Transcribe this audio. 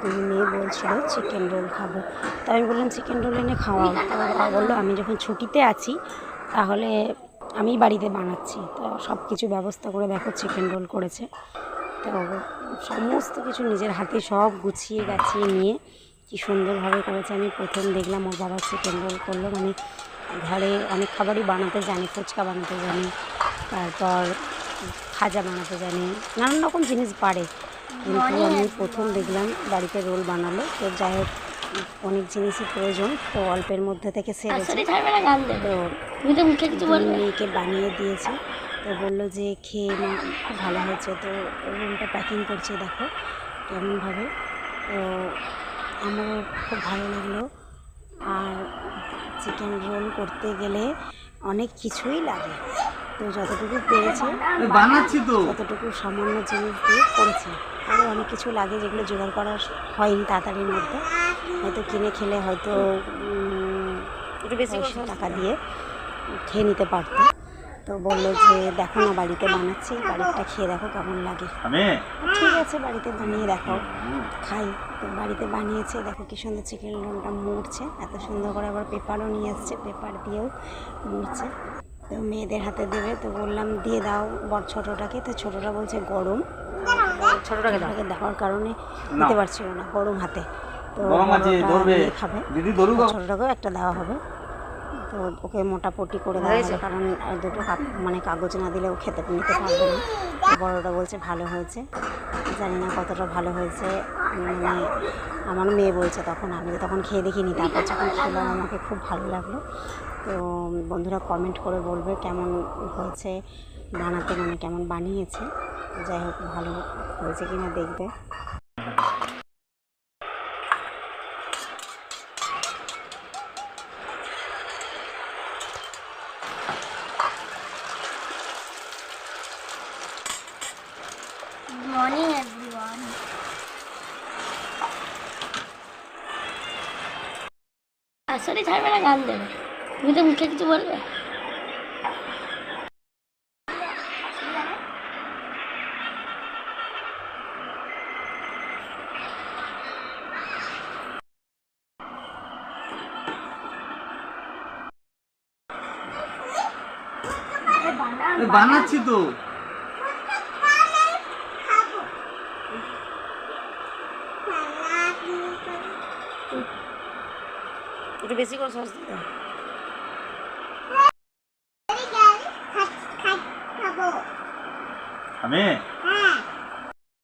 দুই মেয়ে বলছিল চিকেন রোল খাবো, তাই আমি বললাম চিকেন রোল এনে খাওয়াও। তো বাবা বললো আমি যখন ছুটিতে আছি তাহলে আমি বাড়িতে বানাচ্ছি। তো সব কিছু ব্যবস্থা করে দেখো চিকেন রোল করেছে। তো সমস্ত কিছু নিজের হাতে সব গুছিয়ে গাছিয়ে নিয়ে কি সুন্দরভাবে করেছে। আমি প্রথম দেখলাম ওর বাবা চিকেন রোল করলো, মানে ঘরে অনেক খাবারই বানাতে জানি, ফুচকা বানাতে জানি, তারপর খাজা বানাতে জানি, নানান রকম জিনিস পারে, কিন্তু আমি প্রথম দেখলাম বাড়িতে রোল বানালো। তো যাই হোক অনেক জিনিসই প্রয়োজন, তো অল্পের মধ্যে থেকে সেরেছে। তো মেয়েকে বানিয়ে দিয়েছে, তো বললো যে খেয়ে মা খুব ভালো হয়েছে। তো রোলটা প্যাকিং করছে দেখো কেমনভাবে, তো আমারও খুব ভালো লাগলো। আর চিকেন রোল করতে গেলে অনেক কিছুই লাগে, তো যতটুকু পেরেছে বানাচ্ছি তো, ততটুকু সামান্য জিনিস দিয়ে করেছে। আরও অনেক কিছু লাগে যেগুলো জোগাড় করা হয়নি তাড়াতাড়ির মধ্যে, হয়তো কিনে খেলে হয়তো একটু বেশি টাকা দিয়ে খেয়ে নিতে পারতো। তো বললো যে দেখো না বাড়িতে বানাচ্ছি, বাড়িটা খেয়ে দেখো কেমন লাগে। ঠিক আছে বাড়িতে বানিয়ে দেখাও, খাই। তো বাড়িতে বানিয়েছে, দেখো কি সুন্দর চিকেন রোলটা মুড়ছে, এত সুন্দর করে আবার পেপারও নিয়ে আসছে, পেপার দিয়েও মুড়ছে। তো মেয়েদের হাতে দেবে, তো বললাম দিয়ে দাও বড় ছোটোটাকে। তো ছোটোটা বলছে গরম, ছোটোটাকে দেওয়ার কারণে দিতে পারছিল না, গরম হাতে। তো খাবে, ছোটোটাকেও একটা দেওয়া হবে। তো ওকে মোটামুটি করে দেওয়া হবে, কারণ দুটো মানে কাগজ না দিলেও খেতে নিতে পারবে না। তো বড়োটা বলছে ভালো হয়েছে, জানি না কতটা ভালো হয়েছে, মানে আমার মেয়ে বলছে। তখন আমি তখন খেয়ে দেখিনি, তারপর যখন খেলাম আমাকে খুব ভালো লাগলো। তো বন্ধুরা কমেন্ট করে বলবে কেমন হয়েছে বানাতে, মানে কেমন বানিয়েছে। যাই হোক ভালো হয়েছে কিনা দেখবে। Good morning everyone. আসলে ছাড়বে না, গান দেবে, তুমি তো মুখে কিছু বলবে। বানাচ্ছি তো, একটু বেশি করে সস দিতে। আমি